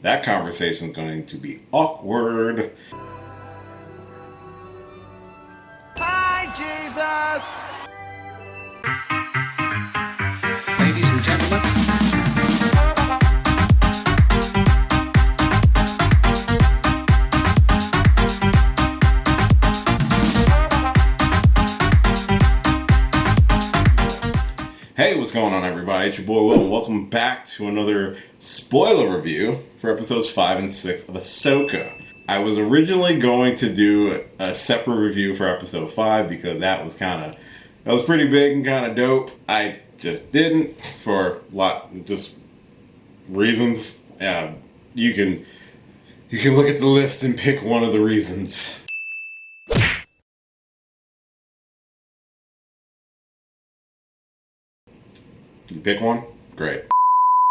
That conversation is going to be awkward. Hi, Jesus! Ladies and gentlemen. Hey, what's going on, everybody? It's your boy Will, and welcome back to another spoiler review for episodes 5 and 6 of Ahsoka. I was originally going to do a separate review for episode 5 because that was pretty big and kind of dope. I just didn't for just reasons. You can look at the list and pick one of the reasons. You pick one? Great.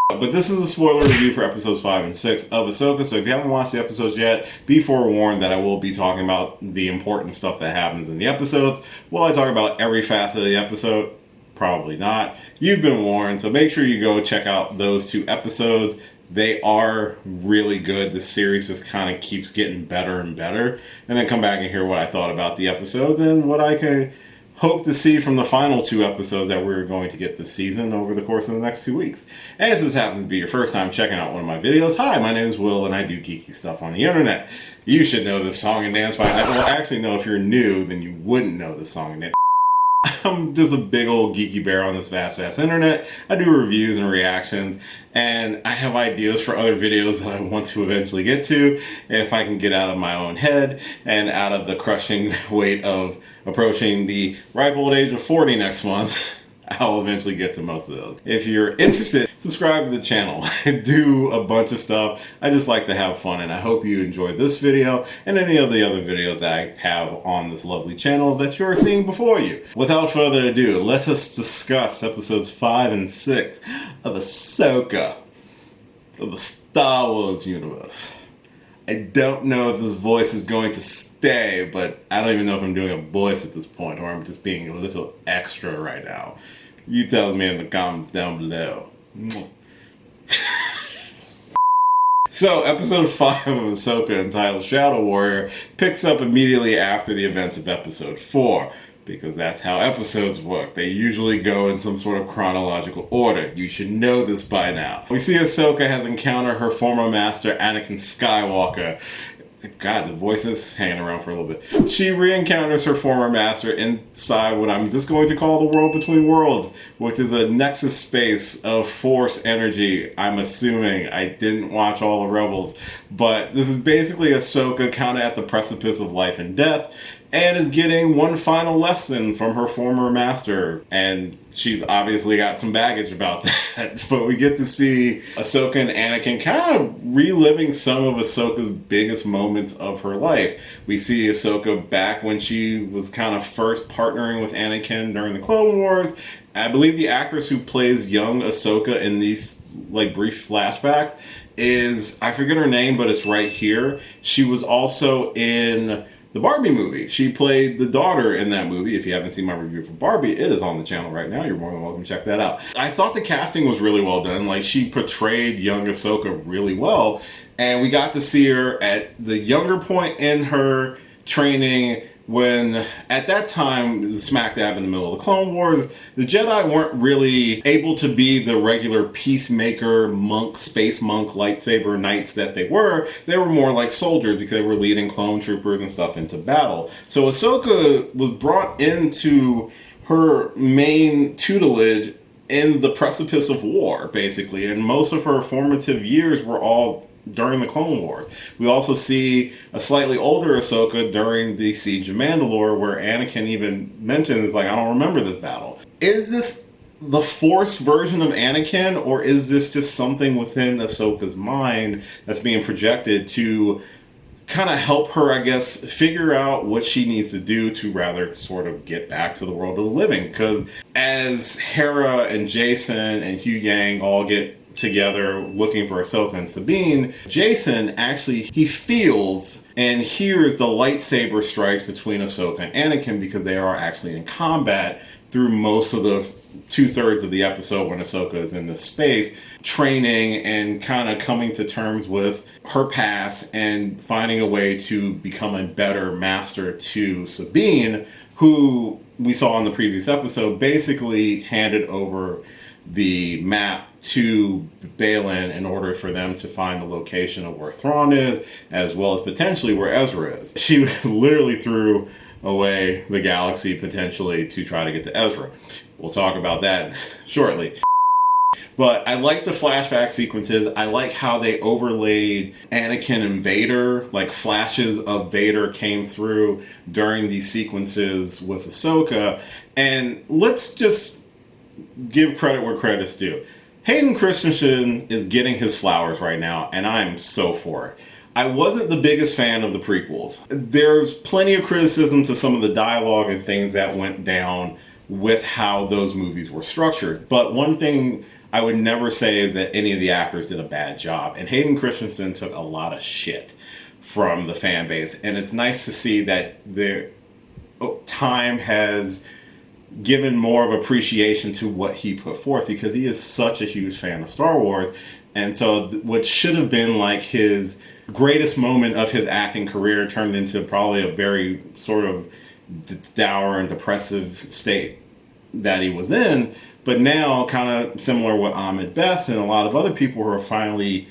But this is a spoiler review for episodes 5 and 6 of Ahsoka, so if you haven't watched the episodes yet, be forewarned that I will be talking about the important stuff that happens in the episodes. Will I talk about every facet of the episode? Probably not. You've been warned, so make sure you go check out those 2 episodes. They are really good. The series just kind of keeps getting better and better. And then come back and hear what I thought about the episode and what I can hope to see from the final 2 episodes that we're going to get this season over the course of the next 2 weeks. And if this happens to be your first time checking out one of my videos, hi, my name is Will and I do geeky stuff on the internet. You should know this song and dance by. Well, actually, no, if you're new, then you wouldn't know this song and dance. I'm just a big old geeky bear on this vast internet. I do reviews and reactions, and I have ideas for other videos that I want to eventually get to. If I can get out of my own head and out of the crushing weight of approaching the ripe old age of 40 next month, I'll eventually get to most of those. If you're interested, subscribe to the channel. I do a bunch of stuff. I just like to have fun, and I hope you enjoyed this video and any of the other videos that I have on this lovely channel that you're seeing before you. Without further ado, let us discuss episodes 5 and 6 of Ahsoka, of the Star Wars universe. I don't know if this voice is going to stay, but I don't even know if I'm doing a voice at this point, or I'm just being a little extra right now. You tell me in the comments down below. So, episode 5 of Ahsoka, entitled Shadow Warrior, picks up immediately after the events of episode 4. Because that's how episodes work. They usually go in some sort of chronological order. You should know this by now. We see Ahsoka has encountered her former master, Anakin Skywalker. God, the voice is hanging around for a little bit. She re-encounters her former master inside what I'm just going to call the World Between Worlds, which is a nexus space of force energy, I'm assuming. I didn't watch all the Rebels, but this is basically Ahsoka kind of at the precipice of life and death, and is getting one final lesson from her former master. And she's obviously got some baggage about that. But we get to see Ahsoka and Anakin kind of reliving some of Ahsoka's biggest moments of her life. We see Ahsoka back when she was kind of first partnering with Anakin during the Clone Wars. I believe the actress who plays young Ahsoka in these brief flashbacks is, I forget her name, but it's right here. She was also in the Barbie movie. She played the daughter in that movie. If you haven't seen my review for Barbie, it is on the channel right now. You're more than welcome to check that out. I thought the casting was really well done. She portrayed young Ahsoka really well. And we got to see her at the younger point in her training when, at that time, smack dab in the middle of the Clone Wars, the Jedi weren't really able to be the regular peacemaker, monk, space monk, lightsaber knights that they were. They were more like soldiers because they were leading clone troopers and stuff into battle. So Ahsoka was brought into her main tutelage in the precipice of war, basically, and most of her formative years were all during the Clone Wars. We also see a slightly older Ahsoka during the Siege of Mandalore, where Anakin even mentions, I don't remember this battle. Is this the Force version of Anakin, or is this just something within Ahsoka's mind that's being projected to kind of help her, I guess, figure out what she needs to do to rather sort of get back to the world of the living? Because as Hera and Jason and Hugh Yang all get together looking for Ahsoka and Sabine, Jason actually, he feels and hears the lightsaber strikes between Ahsoka and Anakin because they are actually in combat through most of the 2/3 of the episode when Ahsoka is in this space, training and kind of coming to terms with her past and finding a way to become a better master to Sabine, who we saw in the previous episode basically handed over the map to Balin in order for them to find the location of where Thrawn is, as well as potentially where Ezra is. She literally threw away the galaxy potentially to try to get to Ezra. We'll talk about that shortly. But I like the flashback sequences. I like how they overlaid Anakin and Vader, like flashes of Vader came through during these sequences with Ahsoka. And let's just give credit where credit's due. Hayden Christensen is getting his flowers right now, and I'm so for it. I wasn't the biggest fan of the prequels. There's plenty of criticism to some of the dialogue and things that went down with how those movies were structured. But one thing I would never say is that any of the actors did a bad job. And Hayden Christensen took a lot of shit from the fan base. And it's nice to see that their time has given more of appreciation to what he put forth, because he is such a huge fan of Star Wars. And so what should have been like his greatest moment of his acting career turned into probably a very sort of dour and depressive state that he was in. But now, kind of similar with Ahmed Best and a lot of other people who are finally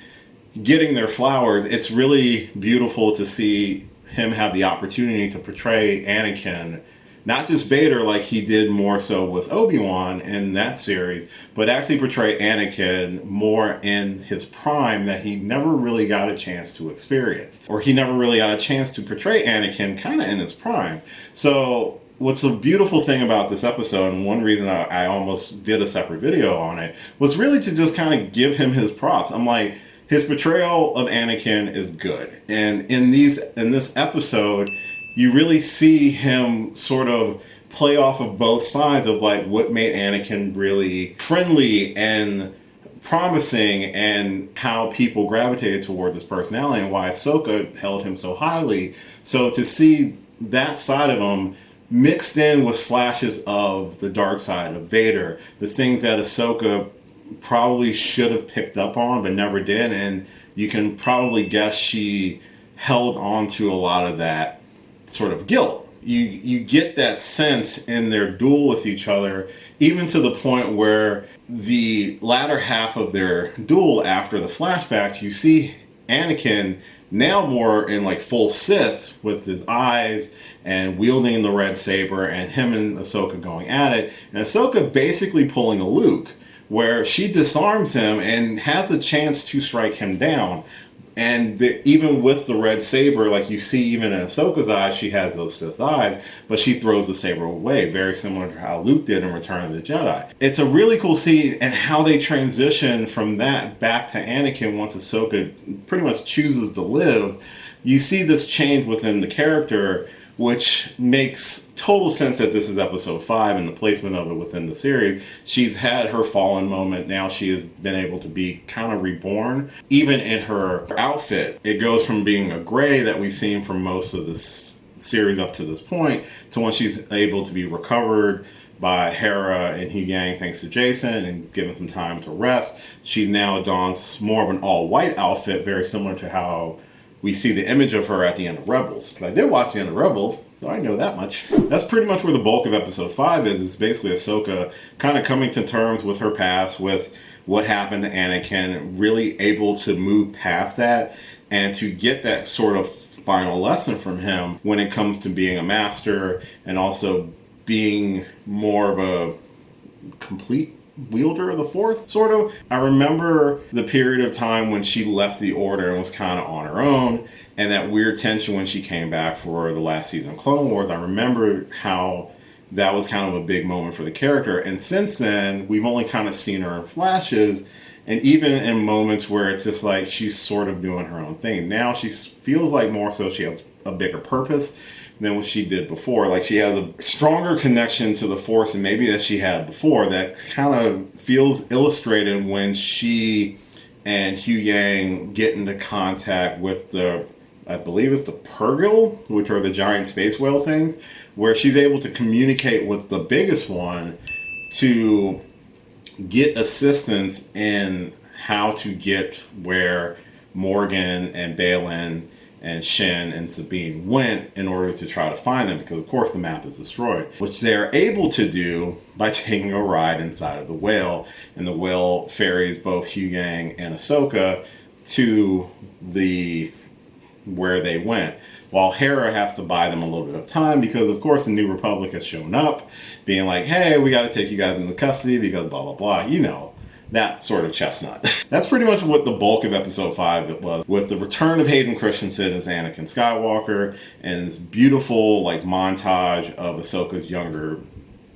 getting their flowers, it's really beautiful to see him have the opportunity to portray Anakin, not just Vader like he did more so with Obi-Wan in that series, but actually portray Anakin more in his prime that he never really got a chance to experience. Or he never really got a chance to portray Anakin kind of in his prime. So what's a beautiful thing about this episode, and one reason I almost did a separate video on it, was really to just kind of give him his props. I'm like, his portrayal of Anakin is good. And in this episode, you really see him sort of play off of both sides of like what made Anakin really friendly and promising, and how people gravitated toward this personality, and why Ahsoka held him so highly. So to see that side of him mixed in with flashes of the dark side of Vader, the things that Ahsoka probably should have picked up on but never did, and you can probably guess she held on to a lot of that sort of guilt. You get that sense in their duel with each other, even to the point where the latter half of their duel after the flashbacks, you see Anakin now more in like full Sith with his eyes and wielding the red saber, and him and Ahsoka going at it, and Ahsoka basically pulling a Luke where she disarms him and has the chance to strike him down. And even with the red saber, like you see even in Ahsoka's eyes, she has those Sith eyes, but she throws the saber away, very similar to how Luke did in Return of the Jedi. It's a really cool scene, and how they transition from that back to Anakin once Ahsoka pretty much chooses to live. You see this change within the character, which makes total sense that this is episode 5 and the placement of it within the series. She's had her fallen moment. Now she has been able to be kind of reborn. Even in her outfit, it goes from being a gray that we've seen from most of this series up to this point, to when she's able to be recovered by Hera and Huyang thanks to Jason and given some time to rest. She now dons more of an all-white outfit, very similar to how we see the image of her at the end of Rebels. I did watch the end of Rebels, so I know that much. That's pretty much where the bulk of episode 5 is. It's basically Ahsoka kind of coming to terms with her past, with what happened to Anakin, really able to move past that and to get that sort of final lesson from him when it comes to being a master and also being more of a complete wielder of the Force, sort of. I remember the period of time when she left the Order and was kind of on her own, and that weird tension when she came back for the last season of Clone Wars. I remember how that was kind of a big moment for the character, and since then we've only kind of seen her in flashes, and even in moments where it's just like she's sort of doing her own thing. Now she feels like more so she has a bigger purpose than what she did before. Like she has a stronger connection to the Force and maybe that she had before, that kind of feels illustrated when she and Huyang get into contact with the, I believe it's the Purrgil, which are the giant space whale things, where she's able to communicate with the biggest one to get assistance in how to get where Morgan and Baylan and Shin and Sabine went in order to try to find them, because of course the map is destroyed, which they're able to do by taking a ride inside of the whale, and the whale ferries both Huyang and Ahsoka to the where they went, while Hera has to buy them a little bit of time because of course the New Republic has shown up being like, hey, we got to take you guys into custody because blah blah blah, you know, that sort of chestnut. That's pretty much what the bulk of episode 5 was, with the return of Hayden Christensen as Anakin Skywalker and this beautiful like montage of Ahsoka's younger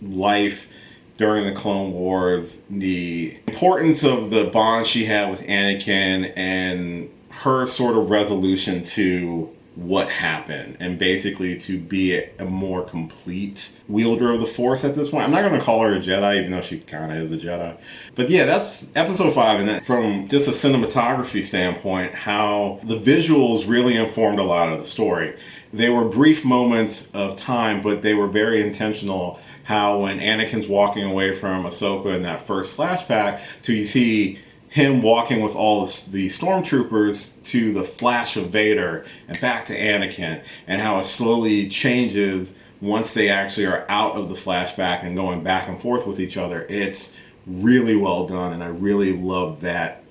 life during the Clone Wars, the importance of the bond she had with Anakin and her sort of resolution to what happened, and basically to be a more complete wielder of the Force at this point. I'm not going to call her a Jedi, even though she kind of is a Jedi. But yeah, that's episode 5, and then from just a cinematography standpoint, how the visuals really informed a lot of the story. They were brief moments of time, but they were very intentional. How when Anakin's walking away from Ahsoka in that first flashback, to you see him walking with all the stormtroopers to the flash of Vader and back to Anakin, and how it slowly changes once they actually are out of the flashback and going back and forth with each other. It's really well done, and I really love that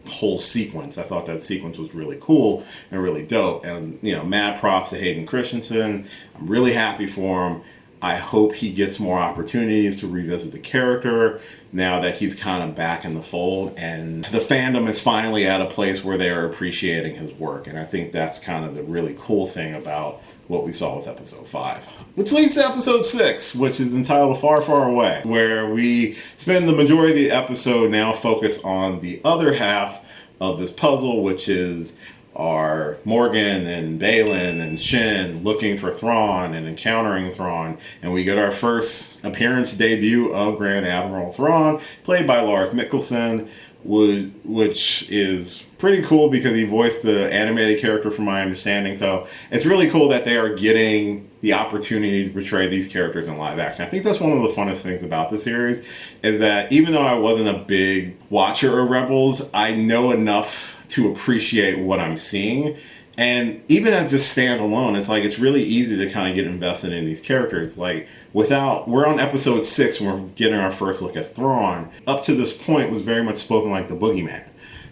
whole sequence. I thought that sequence was really cool and really dope, and you know, mad props to Hayden Christensen. I'm really happy for him. I hope he gets more opportunities to revisit the character now that he's kind of back in the fold, and the fandom is finally at a place where they are appreciating his work. And I think that's kind of the really cool thing about what we saw with episode 5. Which leads to episode 6, which is entitled Far, Far Away, where we spend the majority of the episode now focused on the other half of this puzzle, which is are Morgan and Baylan and Shin looking for Thrawn and encountering Thrawn. And we get our first appearance debut of Grand Admiral Thrawn, played by Lars Mikkelsen, which is pretty cool because he voiced the animated character from my understanding. So it's really cool that they are getting the opportunity to portray these characters in live action. I think that's one of the funnest things about the series, is that even though I wasn't a big watcher of Rebels, I know enough to appreciate what I'm seeing. And even as just standalone, it's like, it's really easy to kind of get invested in these characters. Like, we're on episode 6 when we're getting our first look at Thrawn. Up to this point was very much spoken like the boogeyman.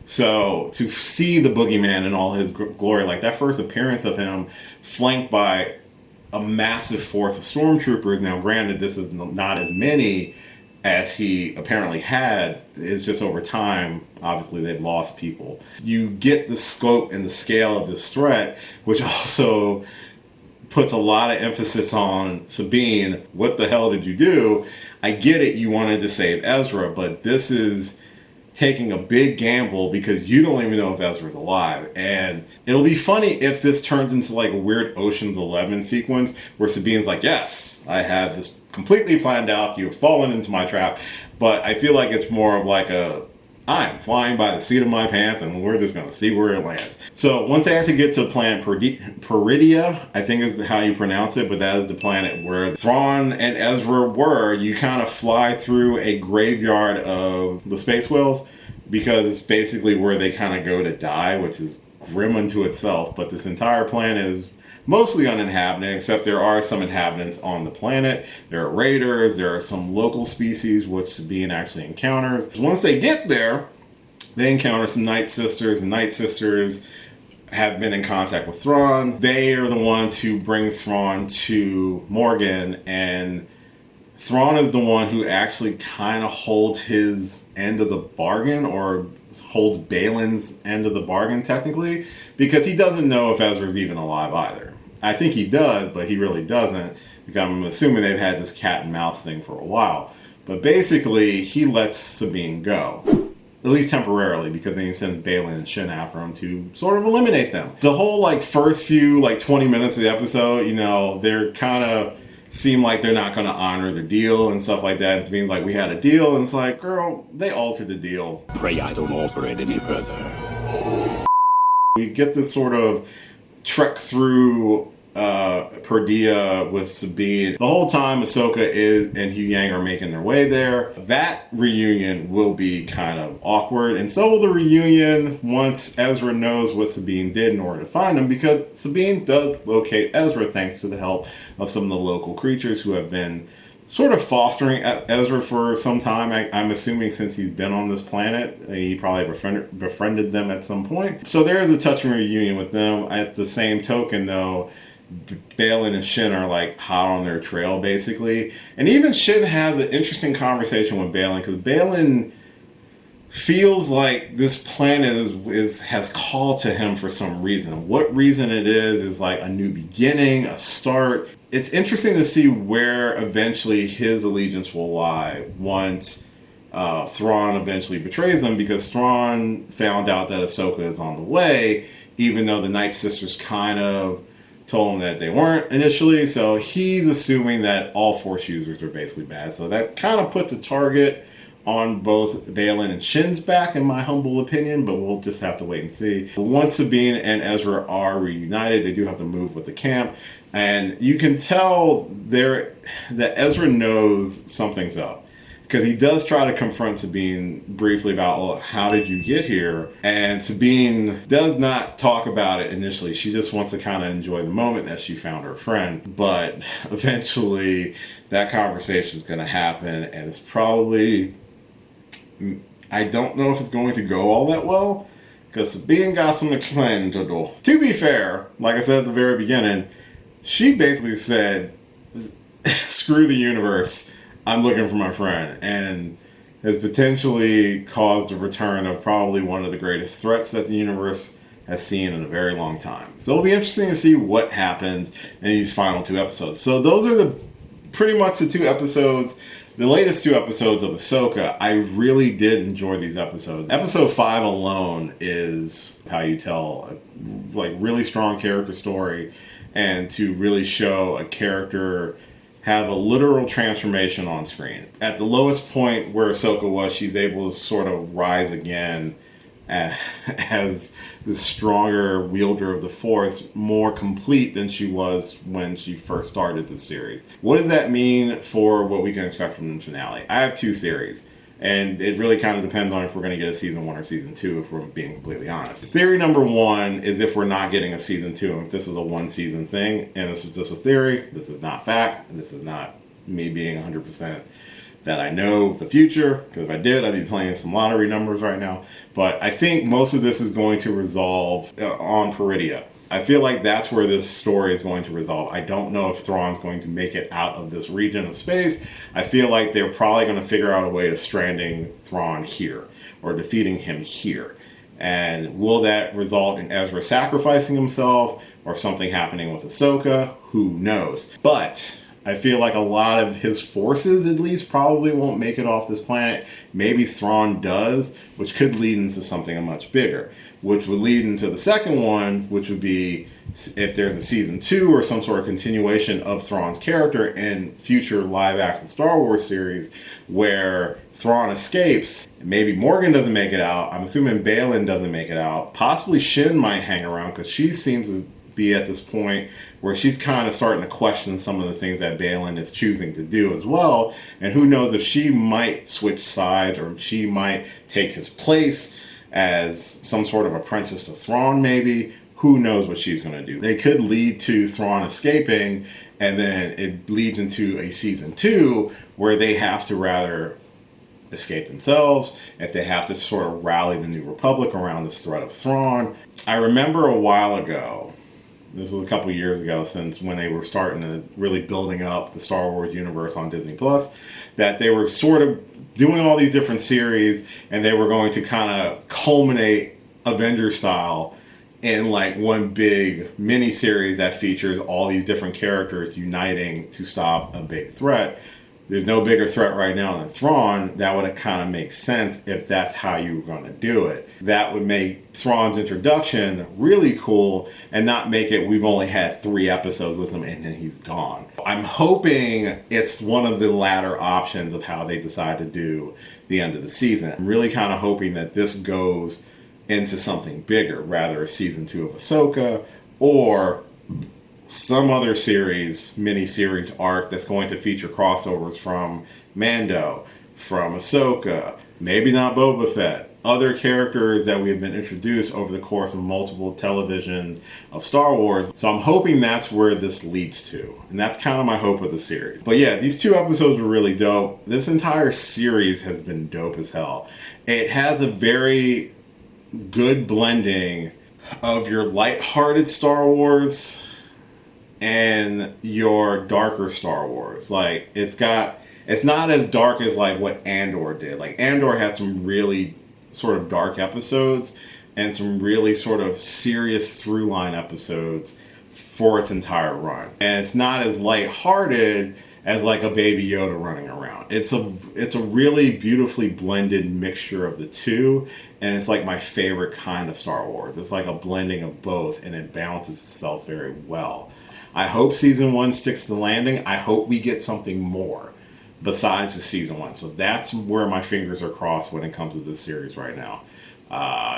So to see the boogeyman in all his glory, like that first appearance of him flanked by a massive force of stormtroopers. Now granted, this is not as many as he apparently had. It's just over time, obviously they've lost people. You get the scope and the scale of this threat, which also puts a lot of emphasis on Sabine. What the hell did you do? I get it, you wanted to save Ezra, but this is taking a big gamble because you don't even know if Ezra's alive. And it'll be funny if this turns into like a weird Ocean's 11 sequence where Sabine's like, yes, I had this completely planned out, you've fallen into my trap. But I feel like it's more of like I'm flying by the seat of my pants and we're just going to see where it lands. So once they actually get to planet Peridia, I think is how you pronounce it, but that is the planet where Thrawn and Ezra were. You kind of fly through a graveyard of the space whales, because it's basically where they kind of go to die, which is grim unto itself. But this entire planet is mostly uninhabited, except there are some inhabitants on the planet. There are raiders, there are some local species which Sabine actually encounters. Once they get there, they encounter some Night Sisters, and Night Sisters have been in contact with Thrawn. They are the ones who bring Thrawn to Morgan, and Thrawn is the one who actually kind of holds his end of the bargain, or holds Baylan's end of the bargain technically, because he doesn't know if Ezra's even alive either. I think he does, but he really doesn't, because I'm assuming they've had this cat and mouse thing for a while. But basically, he lets Sabine go, at least temporarily, because then he sends Baylan and Shin after him to sort of eliminate them. The whole first few 20 minutes of the episode, they're kind of seem like they're not going to honor the deal and stuff like that. And Sabine's like, we had a deal, and it's like, girl, they altered the deal. Pray I don't alter it any further. We get this sort of trek through Perdia with Sabine. The whole time Ahsoka and Hugh Yang are making their way there. That reunion will be kind of awkward, and so will the reunion once Ezra knows what Sabine did in order to find him, because Sabine does locate Ezra thanks to the help of some of the local creatures who have been sort of fostering Ezra for some time. I'm assuming since he's been on this planet, he probably befriended them at some point. So there is a touching reunion with them. At the same token, though, Baylan and Shin are like hot on their trail, basically. And even Shin has an interesting conversation with Baylan, because Baylan feels like this planet has called to him for some reason. What reason it is like a new beginning, a start. It's interesting to see where eventually his allegiance will lie once Thrawn eventually betrays him, because Thrawn found out that Ahsoka is on the way, even though the Night Sisters kind of told him that they weren't initially. So he's assuming that all Force users are basically bad. So that kind of puts a target on both Baylan and Shin's back, in my humble opinion, but we'll just have to wait and see. Once Sabine and Ezra are reunited, they do have to move with the camp, and you can tell that Ezra knows something's up, because he does try to confront Sabine briefly about, well, how did you get here? And Sabine does not talk about it initially. She just wants to kind of enjoy the moment that she found her friend. But eventually that conversation is going to happen, and it's probably, I don't know if it's going to go all that well, because Sabine got some explaining to do. To be fair, like I said at the very beginning, she basically said, screw the universe, I'm looking for my friend, and has potentially caused a return of probably one of the greatest threats that the universe has seen in a very long time. So it'll be interesting to see what happens in these final 2 episodes. So those are pretty much the 2 episodes, the latest 2 episodes of Ahsoka. I really did enjoy these episodes. Episode 5 alone is how you tell a really strong character story, and to really show a character have a literal transformation on screen. At the lowest point where Ahsoka was, she's able to sort of rise again as the stronger wielder of the Force, more complete than she was when she first started the series. What does that mean for what we can expect from the finale? I have 2 theories, and it really kind of depends on if we're going to get a season 1 or season 2, if we're being completely honest. Theory number 1 is if we're not getting a season 2, if this is a 1-season thing, and this is just a theory, this is not fact, this is not me being 100% that I know the future, because if I did, I'd be playing some lottery numbers right now. But I think most of this is going to resolve on Peridea. I feel like that's where this story is going to resolve. I don't know if Thrawn's going to make it out of this region of space. I feel like they're probably going to figure out a way of stranding Thrawn here, or defeating him here. And will that result in Ezra sacrificing himself, or something happening with Ahsoka? Who knows? But I feel like a lot of his forces, at least, probably won't make it off this planet. Maybe Thrawn does, which could lead into something much bigger, which would lead into the second one, which would be if there's a season 2 or some sort of continuation of Thrawn's character in future live-action Star Wars series, where Thrawn escapes. Maybe Morgan doesn't make it out. I'm assuming Baylan doesn't make it out. Possibly Shin might hang around, because she seems to be at this point where she's kind of starting to question some of the things that Baylan is choosing to do as well. And who knows if she might switch sides, or she might take his place as some sort of apprentice to Thrawn, maybe. Who knows what she's going to do. They could lead to Thrawn escaping, and then it leads into a season 2 where they have to rather escape themselves, if they have to sort of rally the New Republic around this threat of Thrawn. I remember a while ago, this was a couple years ago, since when they were starting to really building up the Star Wars universe on Disney Plus, that they were sort of doing all these different series, and they were going to kind of culminate Avengers style in like one big mini series that features all these different characters uniting to stop a big threat. There's no bigger threat right now than Thrawn. That would kind of make sense if that's how you were going to do it. That would make Thrawn's introduction really cool, and not make it we've only had 3 episodes with him and then he's gone. I'm hoping it's one of the latter options of how they decide to do the end of the season. I'm really kind of hoping that this goes into something bigger, rather a season 2 of Ahsoka, or some other series, mini-series arc that's going to feature crossovers from Mando, from Ahsoka, maybe not Boba Fett, other characters that we have been introduced over the course of multiple television of Star Wars. So I'm hoping that's where this leads to. And that's kind of my hope with the series. But yeah, these 2 episodes were really dope. This entire series has been dope as hell. It has a very good blending of your lighthearted Star Wars and your darker Star Wars. Like, it's not as dark as like what Andor did. Like, Andor had some really sort of dark episodes and some really sort of serious through line episodes for its entire run. And it's not as lighthearted as like a Baby Yoda running around. It's a really beautifully blended mixture of the two, and it's like my favorite kind of Star Wars. It's like a blending of both, and it balances itself very well. I hope season 1 sticks to the landing. I hope we get something more besides the season 1. So that's where my fingers are crossed when it comes to this series right now.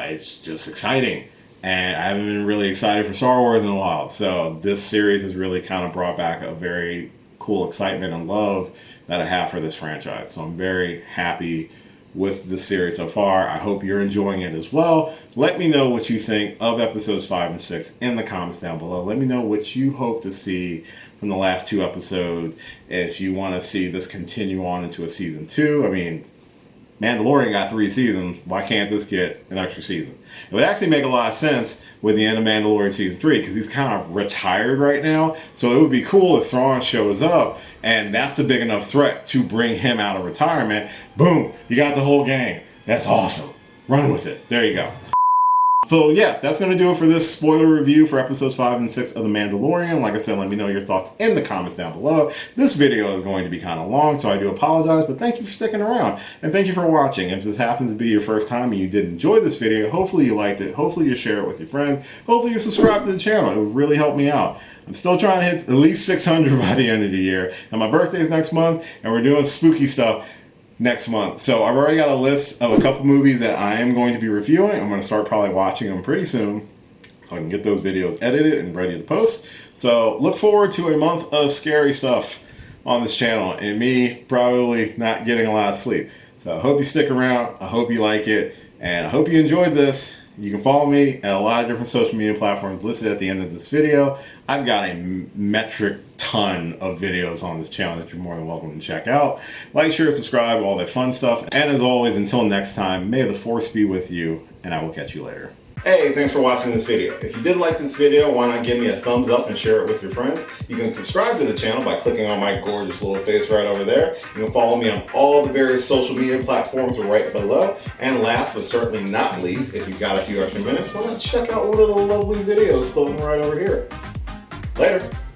It's just exciting. And I haven't been really excited for Star Wars in a while. So this series has really kind of brought back a very cool excitement and love that I have for this franchise. So I'm very happy with this series so far. I hope you're enjoying it as well. Let me know what you think of episodes 5 and 6 in the comments down below. Let me know what you hope to see from the last 2 episodes. If you want to see this continue on into a season 2, I mean, Mandalorian got 3 seasons. Why can't this get an extra season? It would actually make a lot of sense with the end of Mandalorian season 3 because he's kind of retired right now. So it would be cool if Thrawn shows up and that's a big enough threat to bring him out of retirement. Boom, you got the whole gang. That's awesome. Run with it. There you go. So yeah, that's going to do it for this spoiler review for episodes 5 and 6 of The Mandalorian. Like I said, let me know your thoughts in the comments down below. This video is going to be kind of long, so I do apologize, but thank you for sticking around. And thank you for watching. If this happens to be your first time and you did enjoy this video, hopefully you liked it. Hopefully you share it with your friends. Hopefully you subscribe to the channel. It would really help me out. I'm still trying to hit at least 600 by the end of the year. And my birthday is next month, and we're doing spooky stuff next month. So I've already got a list of a couple movies that I am going to be reviewing. I'm going to start probably watching them pretty soon so I can get those videos edited and ready to post. So look forward to a month of scary stuff on this channel and me probably not getting a lot of sleep. So I hope you stick around. I hope you like it, and I hope you enjoyed this. You can follow me at a lot of different social media platforms listed at the end of this video. I've got a metric ton of videos on this channel that you're more than welcome to check out. Like, share, subscribe, all that fun stuff. And as always, until next time, may the force be with you, and I will catch you later. Hey, thanks for watching this video. If you did like this video, why not give me a thumbs up and share it with your friends? You can subscribe to the channel by clicking on my gorgeous little face right over there. You can follow me on all the various social media platforms right below. And last but certainly not least, if you've got a few extra minutes, why not check out one of the lovely videos floating right over here. Later.